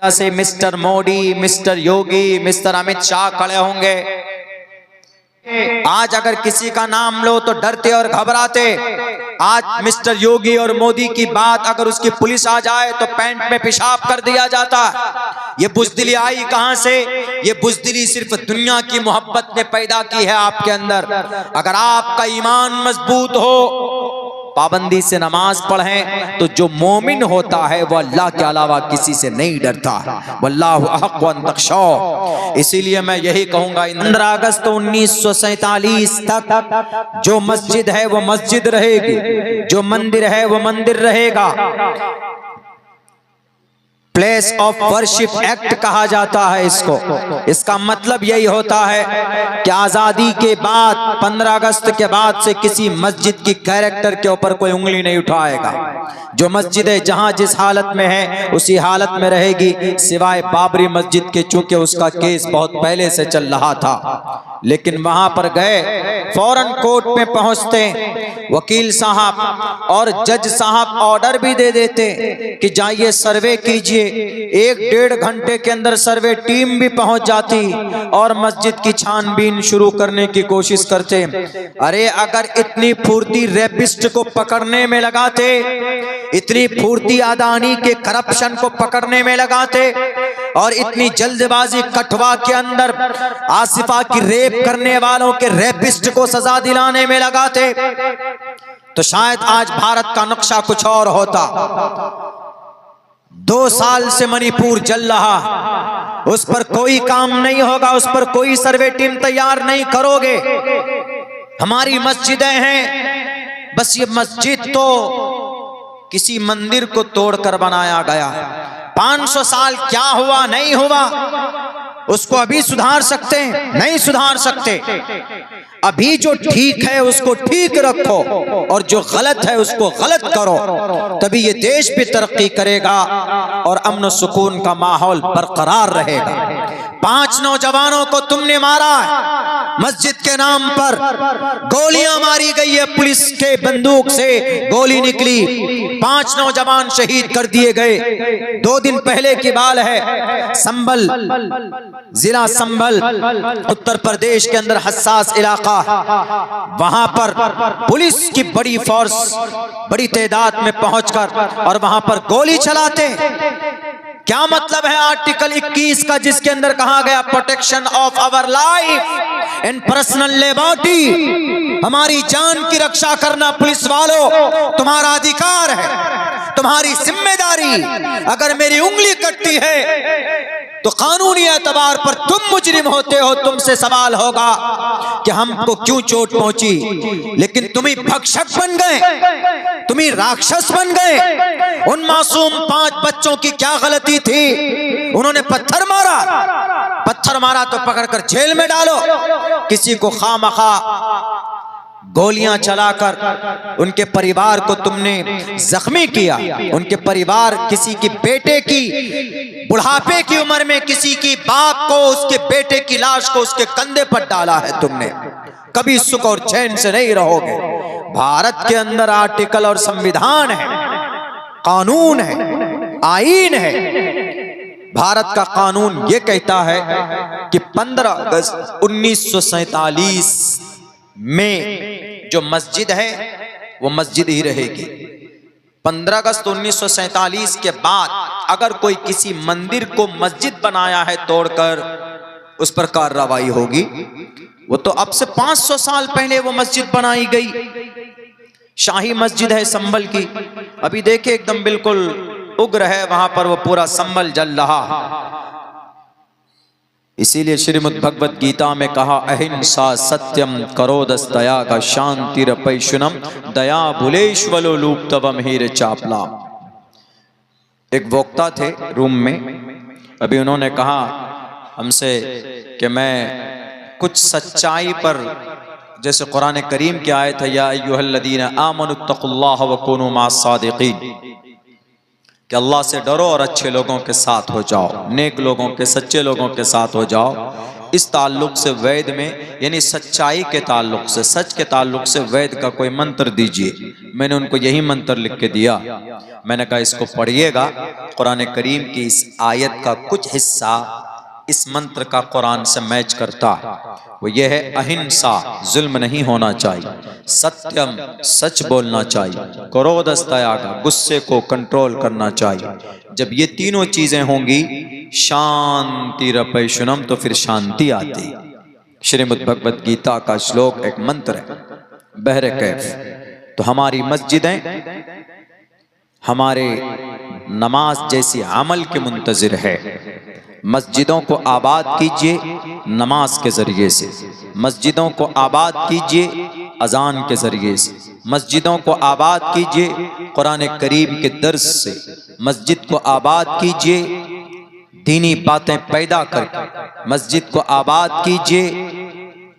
से mister Modi, mister योगी, mister Amit Shah खड़े होंगे। आज अगर किसी का नाम लो तो डरते और घबराते। आज मिस्टर योगी और मोदी की बात अगर उसकी पुलिस आ जाए तो पैंट में पेशाब कर दिया जाता। ये बुज़दिली आई कहां से? ये बुज़दिली सिर्फ दुनिया की मोहब्बत ने पैदा की है आपके अंदर। अगर आपका ईमान मजबूत हो, पाबंदी से नमाज पढ़ें, तो जो मोमिन होता है वो अल्लाह के अलावा किसी से नहीं डरता। वल्लाहु अहक़्क़ु अन तख़शौ। इसीलिए मैं यही कहूंगा, 15 अगस्त 1947 तक जो मस्जिद है वो मस्जिद रहेगी, जो मंदिर है वो मंदिर रहेगा। प्लेस ऑफ वर्शिप एक्ट कहा जाता है इसको। इसका मतलब यही होता है कि आजादी के बाद 15 अगस्त के बाद से किसी मस्जिद की कैरेक्टर के ऊपर कोई उंगली नहीं उठाएगा। जो मस्जिदें जहां जिस हालत में है उसी हालत में रहेगी, सिवाय बाबरी मस्जिद के, चूंकि उसका केस बहुत पहले से चल रहा था। लेकिन वहां पर गए, फौरन कोर्ट में पहुंचते, वकील साहब और जज साहब ऑर्डर भी दे देते कि जाइए सर्वे कीजिए। 1-1.5 घंटे के अंदर सर्वे टीम भी पहुंच जाती और मस्जिद की छानबीन शुरू करने की कोशिश करते। अरे अगर इतनी फुर्ती रेपिस्ट को पकड़ने में लगाते, इतनी फुर्ती अदानी के करप्शन को पकड़ने में लगाते, और इतनी जल्दबाजी कठवा के अंदर आसिफा की रेप करने वालों के रेपिस्ट को सजा दिलाने में लगाते, तो शायद आज भारत का नक्शा कुछ और होता। 2 साल से मणिपुर जल रहा, उस पर कोई काम नहीं होगा, उस पर कोई सर्वे टीम तैयार नहीं करोगे। हमारी मस्जिदें हैं, बस ये मस्जिद तो किसी मंदिर को तोड़कर बनाया गया। 500 साल क्या हुआ नहीं हुआ, उसको अभी सुधार सकते हैं? नहीं सुधार सकते। अभी जो ठीक है उसको ठीक रखो और जो गलत है उसको गलत करो, तभी ये देश भी तरक्की करेगा और अमन सुकून का माहौल बरकरार रहेगा। 5 नौजवानों को तुमने मारा मस्जिद के नाम पर, गोलियां मारी गई है, पुलिस के बंदूक से गोली निकली, 5 नौजवान शहीद कर दिए गए। 2 दिन पहले की बात है, संभल, जिला संभल, उत्तर प्रदेश के अंदर हसास इलाका, वहां पर पुलिस की बड़ी फोर्स बड़ी तादाद में पहुंचकर और वहां पर गोली चलाते। क्या मतलब है आर्टिकल 21 का, जिसके अंदर कहा गया protection of our life and personal liberty, हमारी जान की रक्षा करना पुलिस वालों तुम्हारा अधिकार है, तुम्हारी जिम्मेदारी। अगर मेरी उंगली कटती है तो कानूनी एतबार पर तुम मुजरिम होते हो, तुमसे सवाल होगा कि हमको क्यों चोट पहुंची। लेकिन तुम ही भक्षक बन गए, तुम ही राक्षस बन गए। उन मासूम 5 बच्चों की क्या गलती थी? उन्होंने पत्थर मारा तो पकड़कर जेल में डालो। किसी को खामखा गोलियां चलाकर उनके परिवार को तुमने जख्मी किया। उनके परिवार, किसी की बेटे की बुढ़ापे की उम्र में किसी की बाप को, उसके बेटे की लाश को उसके कंधे पर डाला है तुमने। कभी सुख और चैन से नहीं रहोगे। भारत के अंदर आर्टिकल और संविधान है, कानून है, आईन है। भारत का कानून ये कहता है कि 15 अगस्त 1947 में जो मस्जिद है वो मस्जिद ही रहेगी। 15 अगस्त 1947 के बाद अगर कोई किसी मंदिर को मस्जिद बनाया है तोड़कर, उस पर कार्रवाई होगी। वो तो अब से 500 साल पहले वो मस्जिद बनाई गई, शाही मस्जिद है संभल की। अभी देखे एकदम बिल्कुल उग्र है वहां पर, वो पूरा संभल जल रहा। इसीलिए श्रीमद् भगवत गीता में कहा, अहिंसा सत्यम करोदस दया का शांतिरपैशुनम दया भुलेश्वलो लूप्तवम हीर चापला। एक वक्ता थे रूम में, अभी उन्होंने कहा हमसे कि मैं कुछ सच्चाई पर, जैसे कुरान करीम की आयत है, या अय्युहल्लदीना आमनुत्तकुल्लाह व कूनू मास्सादिकीन, कि अल्लाह से डरो और अच्छे लोगों के साथ हो जाओ, नेक लोगों के, सच्चे लोगों के साथ हो जाओ। इस ताल्लुक से वेद में यानी सच्चाई के ताल्लुक से, सच के ताल्लुक से वेद का कोई मंत्र दीजिए। मैंने उनको यही मंत्र लिख के दिया। मैंने कहा इसको पढ़िएगा, कुरान करीम की इस आयत का कुछ हिस्सा इस मंत्र का कुरान से मैच करता है। वो ये है अहिंसा, जुल्म नहीं होना चाहिए, सत्यम सच बोलना चाहिए, क्रोधस्तयाग गुस्से को कंट्रोल करना चाहिए। जब ये तीनों चीजें होंगी शांति रपैशुनम, तो फिर शांति आती। श्रीमद् भगवद गीता का श्लोक एक मंत्र है, बहरे कैफ। तो हमारी मस्जिदें हमारे नमाज जैसी अमल के मुंतजिर है। मस्जिदों को आबाद कीजिए नमाज के जरिए से, मस्जिदों को आबाद कीजिए अजान के जरिए से, मस्जिदों को आबाद कीजिए कुरान करीम के दर्स से, मस्जिद को आबाद कीजिए दीनी बातें पैदा करके, मस्जिद को आबाद कीजिए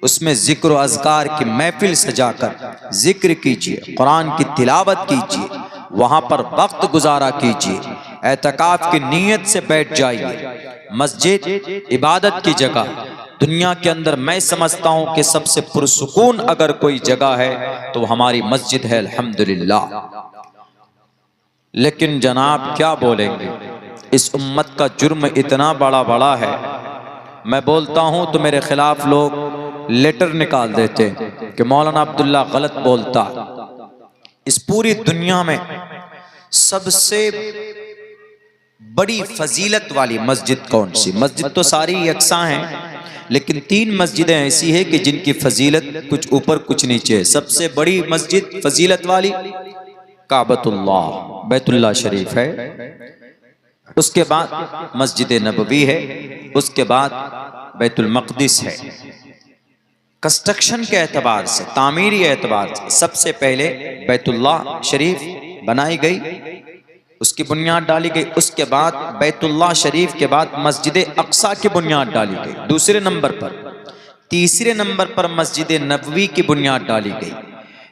उसमें जिक्र व अज़कार की महफिल सजाकर जिक्र कीजिए, कुरान की तिलावत कीजिए, वहां पर वक्त गुजारा कीजिए, एतकाफ की नीयत से बैठ जाइए। मस्जिद इबादत की जगह। दुनिया के अंदर मैं समझता हूं कि सबसे पुरसुकून अगर कोई जगह है तो हमारी मस्जिद है, अल्हम्दुलिल्लाह। लेकिन जनाब क्या बोलेंगे, इस उम्मत का जुर्म इतना बड़ा है, मैं बोलता हूं तो मेरे खिलाफ लोग लेटर निकाल देते कि मौलाना अब्दुल्ला गलत बोलता। इस पूरी दुनिया में सबसे बड़ी फजीलत वाली मस्जिद कौन सी? मस्जिद तो सारी यकसा हैं, लेकिन 3 मस्जिदें ऐसी है कि जिनकी फजीलत कुछ ऊपर कुछ नीचे है। सबसे बड़ी मस्जिद फजीलत वाली काबतुल्लाह बैतुल्लाह शरीफ है, उसके बाद मस्जिद नबवी है, उसके बाद बैतुल मक़दिस है। कंस्ट्रक्शन के एतबार से, तामीरी एतबार से सबसे पहले बैतुल्लाह शरीफ बनाई गई, उसकी बुनियाद डाली गई। उसके बाद बैतुल्लाह शरीफ के बाद मस्जिद अक्सा की बुनियाद डाली गई दूसरे नंबर पर। तीसरे नंबर पर मस्जिद नबवी की बुनियाद डाली गई।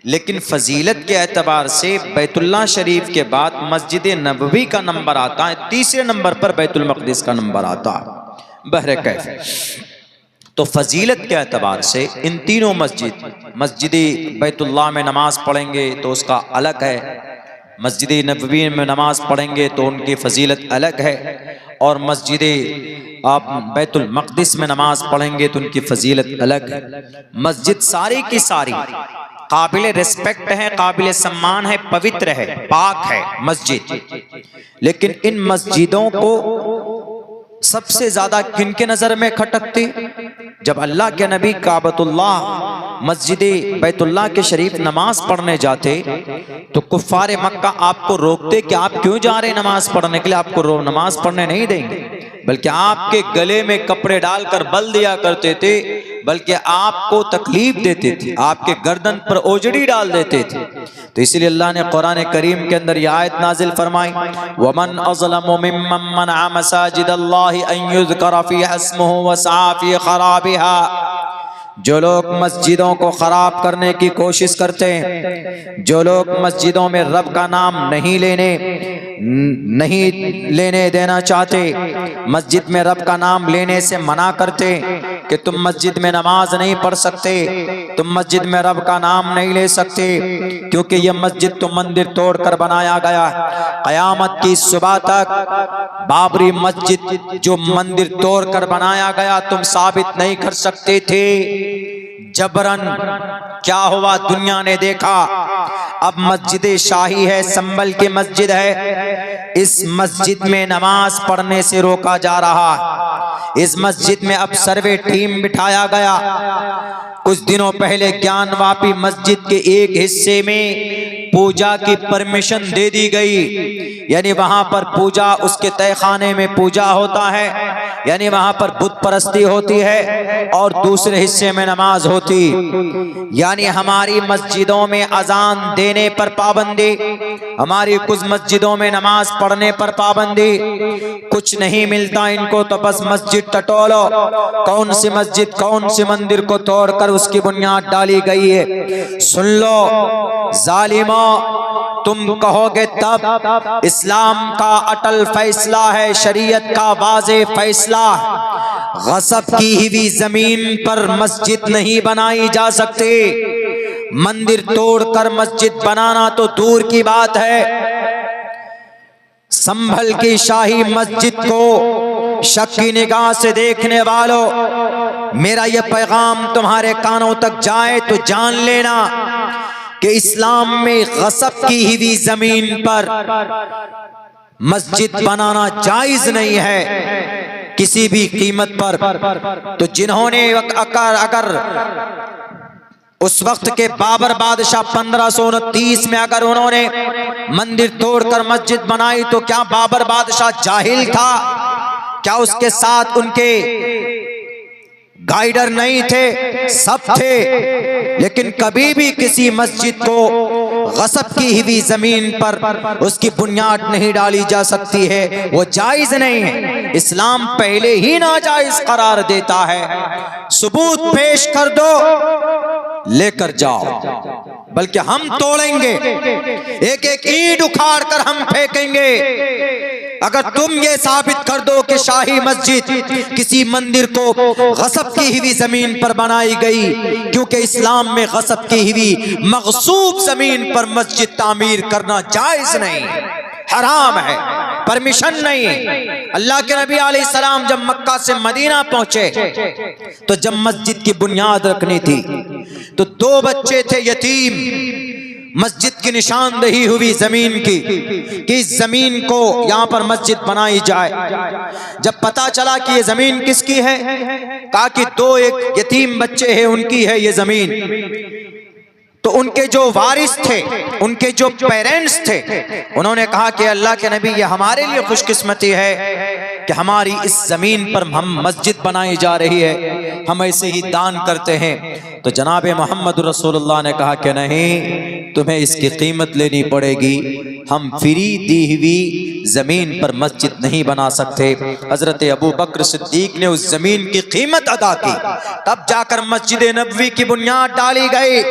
लेकिन फजीलत के एतबार से बैतुल्लाह शरीफ के बाद मस्जिद नबवी का नंबर आता है, तीसरे नंबर पर बैतुल मक़दिस का नंबर आता है। बहरे कैफ तो फजीलत के एतबार से इन तीनों मस्जिद बैतुल्लाह में नमाज पढ़ेंगे तो उसका अलग है, मस्जिद नबवी में नमाज पढ़ेंगे तो उनकी फजीलत अलग है, और मस्जिद आप बैतुल मक़दिस में नमाज पढ़ेंगे तो उनकी फजीलत अलग है। मस्जिद सारी की सारी काबिल रिस्पेक्ट है, काबिल सम्मान है, पवित्र है, पाक है मस्जिद। लेकिन इन मस्जिदों को सबसे ज्यादा किनके नजर में खटकती? जब अल्लाह के नबी काबतुल्लाह मस्जिद बैतुल्लाह के शरीफ नमाज पढ़ने जाते तो कुफ्फारे मक्का आपको रोकते कि आप क्यों जा रहे नमाज पढ़ने के लिए, आपको नमाज पढ़ने नहीं देंगे, बल्कि आपके गले में कपड़े डालकर बल दिया करते थे, बल्कि आपको तकलीफ देते थे, आपके गर्दन पर ओजड़ी डाल देते थे। तो इसलिए अल्लाह ने कुरान करीम के अंदर यह आयत नाजिल फरमाई, वमन अज़लमु मिम्मन मनअ मसाजिदल्लाहि अन युज़करा फ़ीहा इस्मुहु व सआ फ़ी ख़राबिहा। जो लोग मस्जिदों को खराब करने की कोशिश करते हैं, जो लोग मस्जिदों में रब का नाम नहीं लेने देना चाहते, मस्जिद में रब का नाम लेने से मना करते कि तुम मस्जिद में नमाज नहीं पढ़ सकते, तुम मस्जिद में रब का नाम नहीं ले सकते, क्योंकि यह मस्जिद तो मंदिर तोड़कर बनाया गया। क़यामत की सुबह तक बाबरी मस्जिद जो मंदिर तोड़कर बनाया गया तुम साबित नहीं कर सकते थे। जबरन क्या हुआ, दुनिया ने देखा, अब मस्जिद शाही है, संभल की मस्जिद है, इस मस्जिद में नमाज पढ़ने से रोका जा रहा। इस मस्जिद में अब सर्वे टीम बिठाया गया। कुछ दिनों पहले ज्ञानवापी मस्जिद के एक हिस्से में पूजा की परमिशन दे दी गई, यानी वहां पर पूजा, उसके तहखाने में पूजा होता है, यानी वहां पर बुत परस्ती होती है, और दूसरे हिस्से में नमाज होती। यानी हमारी मस्जिदों में अजान देने पर पाबंदी, हमारी कुछ मस्जिदों में नमाज पढ़ने पर पाबंदी। कुछ नहीं मिलता इनको तो बस मस्जिद टटोलो। कौन सी मस्जिद, कौन सी मंदिर को तोड़कर उसकी बुनियाद डाली गई है। सुन लो जालिमो, तुम कहोगे तब इस्लाम का अटल फैसला है, शरीयत का वाज़े फैसला। गसब की हुई जमीन पर मस्जिद नहीं बनाई जा सकती। मंदिर तोड़कर मस्जिद बनाना तो दूर की बात है। संभल की शाही मस्जिद को शक की निगाह से देखने वालों, मेरा यह पैगाम तुम्हारे कानों तक जाए तो जान लेना कि इस्लाम में गसब की हुई जमीन पर मस्जिद बनाना जायज नहीं है किसी भी कीमत पर। तो जिन्होंने अगर उस वक्त के बाबर बादशाह 1529 में अगर उन्होंने मंदिर तोड़कर मस्जिद बनाई तो क्या बाबर बादशाह जाहिल था? क्या उसके साथ उनके गाइडर नहीं थे? सब थे। लेकिन कभी भी किसी मस्जिद को गसब की हुई जमीन पर उसकी बुनियाद नहीं डाली जा सकती है, वो जायज नहीं है। इस्लाम पहले ही नाजायज करार देता है। सबूत पेश कर दो, लेकर जाओ, बल्कि हम तोड़ेंगे, एक एक ईंट उखाड़ कर हम फेंकेंगे अगर तुम ये साबित कर दो कि शाही मस्जिद किसी मंदिर को गसब की हुई जमीन पर बनाई गई। क्योंकि इस्लाम में गसब की हुई मगसूब जमीन पर मस्जिद तामीर करना जायज नहीं, हराम है, परमिशन नहीं है। अल्लाह के नबी अलैहिस्सलाम जब मक्का से मदीना पहुंचे तो जब मस्जिद की बुनियाद रखनी थी तो 2 बच्चे थे यतीम। मस्जिद की निशानदेही हुई जमीन की कि इस जमीन को यहां पर मस्जिद बनाई जाए। जब पता चला कि ये जमीन किसकी है, कहा कि 2 एक यतीम बच्चे हैं, उनकी है ये जमीन। तो उनके जो वारिस थे, उनके जो पेरेंट्स थे, उन्होंने कहा कि अल्लाह के नबी, ये हमारे लिए खुशकिस्मती है कि हमारी इस जमीन पर हम मस्जिद बनाई जा रही है, हम ऐसे ही दान करते हैं। तो जनाब मोहम्मद रसूलुल्लाह ने कहा कि नहीं, तुम्हें इसकी कीमत लेनी पड़ेगी, हम फ्री दी हुई जमीन पर मस्जिद नहीं बना सकते। हजरत अबू बकर सिद्दीक ने उस जमीन की कीमत अदा की, तब जाकर मस्जिद नबवी की बुनियाद डाली गई।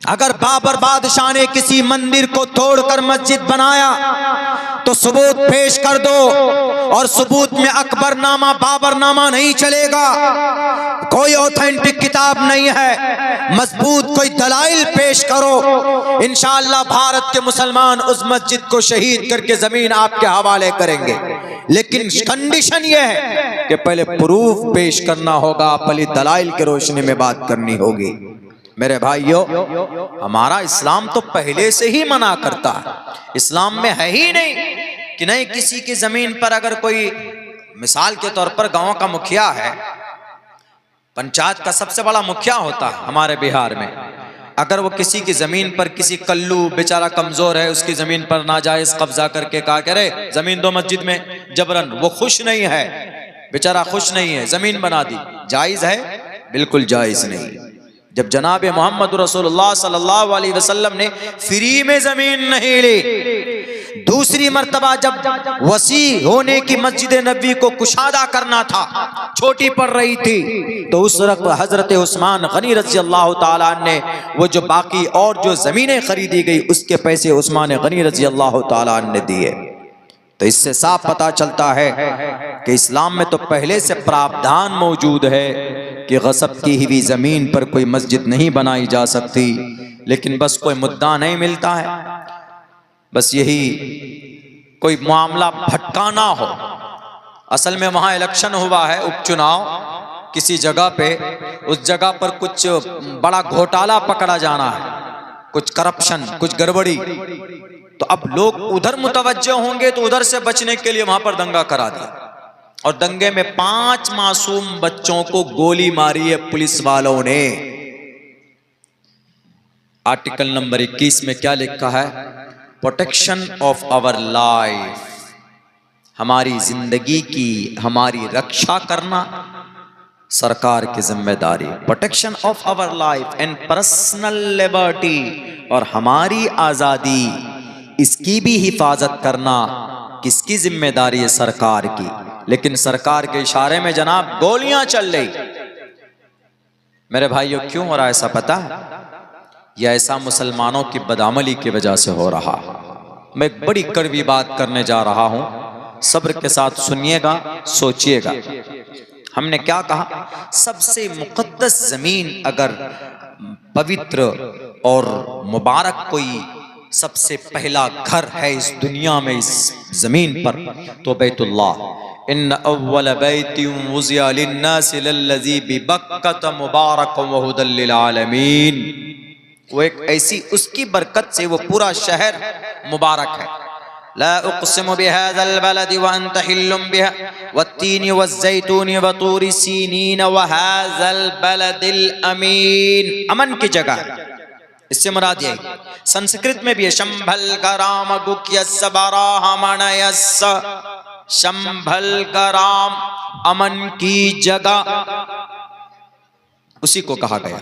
अगर बाबर बादशाह ने किसी मंदिर को तोड़कर मस्जिद बनाया तो सबूत पेश कर दो, और सबूत में अकबरनामा बाबरनामा नहीं चलेगा। कोई ऑथेंटिक किताब नहीं है, मजबूत कोई दलाइल पेश करो, इंशाअल्लाह भारत के मुसलमान उस मस्जिद को शहीद करके जमीन आपके हवाले करेंगे। लेकिन कंडीशन यह है कि पहले प्रूफ पेश करना होगा, पहले दलाइल के रोशनी में बात करनी होगी। मेरे भाइयों, हमारा इस्लाम तो पहले से ही मना करता है। इस्लाम में है ही नहीं कि नहीं किसी की जमीन पर अगर कोई, मिसाल के तौर पर गांव का मुखिया है, पंचायत का सबसे बड़ा मुखिया होता है हमारे बिहार में, अगर वो किसी की जमीन पर, किसी कल्लू बेचारा कमजोर है, उसकी जमीन पर नाजायज कब्जा करके कहा करे जमीन दो मस्जिद में, जबरन, वो खुश नहीं है, बेचारा खुश नहीं है, जमीन बना दी, जायज है? बिल्कुल जायज नहीं। जब जनाब मोहम्मद रसूलुल्लाह सल्लल्लाहु अलैहि वसल्लम ने फ्री में जमीन नहीं ली, दूसरी मर्तबा जब वसी होने की मस्जिद नबी को कुशादा करना था, छोटी पड़ रही थी, तो उस वक्त हजरत उस्मान गनी रज़ी अल्लाह ताला ने वो जो बाकी और जो जमीनें खरीदी गई उसके पैसे उस्मान गनी रज़ी अल्लाह ताला ने दिए। तो इससे साफ पता चलता है कि इस्लाम में तो पहले से प्रावधान मौजूद है कि गसब की हुई जमीन पर कोई मस्जिद नहीं बनाई जा सकती। लेकिन बस कोई मुद्दा नहीं मिलता है, बस यही कोई मामला भटकाना हो। असल में वहां इलेक्शन हुआ है, उपचुनाव किसी जगह पे, उस जगह पर कुछ बड़ा घोटाला पकड़ा जाना है, कुछ करप्शन, कुछ गड़बड़ी, तो अब लोग उधर मुतवज्जो होंगे तो उधर से बचने के लिए वहां पर दंगा करा दिया, और दंगे में 5 मासूम बच्चों को गोली मारी है पुलिस वालों ने। आर्टिकल नंबर 21 में क्या लिखा है? प्रोटेक्शन ऑफ आवर लाइफ, हमारी जिंदगी की, हमारी रक्षा करना सरकार की जिम्मेदारी। Protection of our life and personal liberty, और हमारी आजादी, इसकी भी हिफाजत करना किसकी जिम्मेदारी है? सरकार की। लेकिन सरकार के इशारे में जनाब गोलियां चल रही। मेरे भाइयों, क्यों हो रहा है ऐसा पता है? यह ऐसा मुसलमानों की बदअमली की वजह से हो रहा है। मैं एक बड़ी कड़वी बात करने जा रहा हूं, सब्र के साथ सुनिएगा, सोचिएगा। हमने क्या कहा? सबसे मुकद्दस जमीन अगर पवित्र और मुबारक कोई सबसे पहला घर है इस दुनिया में, इस जमीन पर, तो बैतुल्लाह। इन्न अव्वल बैतिन वुज़िअ लिन्नासि लल्लज़ी बिबक्कत मुबारकन व हुदल लिल आलमीन। वो एक ऐसी, उसकी बरकत से वो पूरा शहर मुबारक है। ला उक़सिमु बिहाज़ल बलदि व अंत हिल्लुम बिहा वत्तीनि वज़्ज़ैतूनि व तूरि सीनीन व हाज़ल बलदिल अमीन। अमन की जगह, इससे मुराद यही। संस्कृत में भी है शंभल गराम गुक्यस्स बराहमणयस्स, शंभल गराम, अमन की जगह, उसी को कहा गया।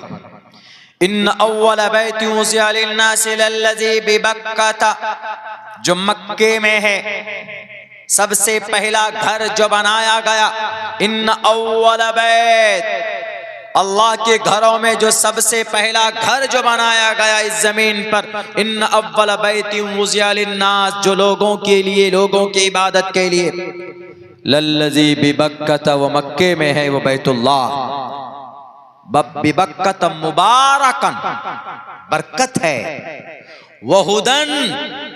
इन्न अव्वल बैतिन वुज़िअ लिन्नासि लल्लज़ी बिबक्कता, जो मक्के में है सबसे पहला घर जो बनाया गया। इन्न अव्वल बैत, अल्लाह के घरों में जो सबसे पहला घर जो बनाया गया इस जमीन पर। इन्न अव्वल बैतिन वुज़िअ लिन्नास, जो लोगों के लिए, लोगों की इबादत के लिए। लल्लज़ी बिबक्कता, वो मक्के में है, वो बैतुल्लाह। बिबक्कत मुबारकन, बरकत है। वहुदन,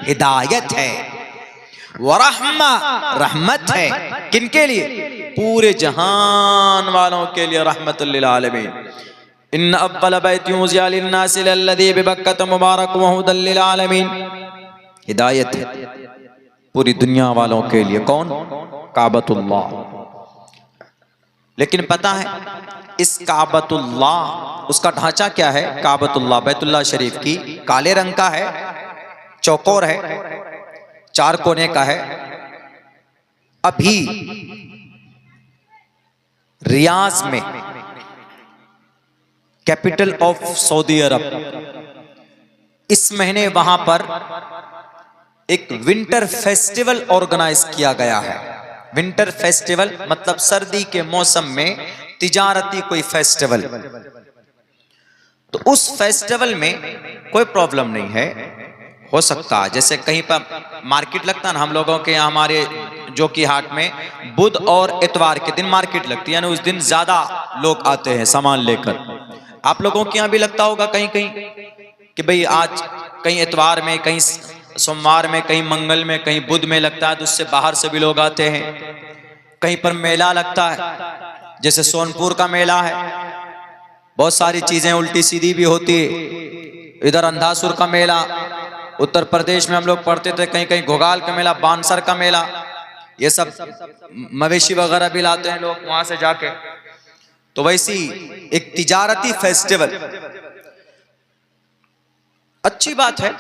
हिदायत है। वरहमा, रहमत है। किनके लिए? पूरे जहान वालों के लिए, रहमतुल लिल आलमीन। इन्न अव्वल बैतिन वुज़िअ लिन्नासि लल्लज़ी बिबक्कत मुबारकन व हुदल लिल आलमीन। हिदायत है पूरी दुनिया वालों के लिए। कौन? काबतुल्लाह। लेकिन पता है इस काबतुल्लाह, उसका ढांचा क्या है? काबतुल्लाह, बैतुल्लाह शरीफ की, काले रंग का है, चौकोर है, 4 कोने का है। अभी रियाज में, कैपिटल ऑफ सऊदी अरब, इस महीने वहां पर एक विंटर फेस्टिवल ऑर्गेनाइज किया गया है। विंटर फेस्टिवल मतलब सर्दी के मौसम में तिजारती कोई फेस्टिवल। तो उस फेस्टिवल में कोई प्रॉब्लम नहीं है, हो सकता है। जैसे कहीं पर मार्केट लगता है ना, हम लोगों के यहाँ, हमारे जो कि हाट में बुध और इतवार के दिन मार्केट लगती है, यानी उस दिन ज्यादा लोग आते हैं सामान लेकर। आप लोगों के यहाँ भी लगता होगा कहीं कहीं कि भाई आज कहीं इतवार में, कहीं सोमवार में, कहीं मंगल में, कहीं बुध में लगता है, तो उससे बाहर से भी लोग आते हैं। कहीं पर मेला लगता है, जैसे सोनपुर का मेला है, बहुत सारी चीजें उल्टी सीधी भी होती है। इधर अंधासुर का मेला, उत्तर प्रदेश में हम लोग पढ़ते थे, कहीं कहीं घोगाल का मेला, बानसर का मेला, ये सब मवेशी वगैरह भी लाते हैं लोग वहां से जाके। तो वैसी एक तिजारती फेस्टिवल, अच्छी बात है।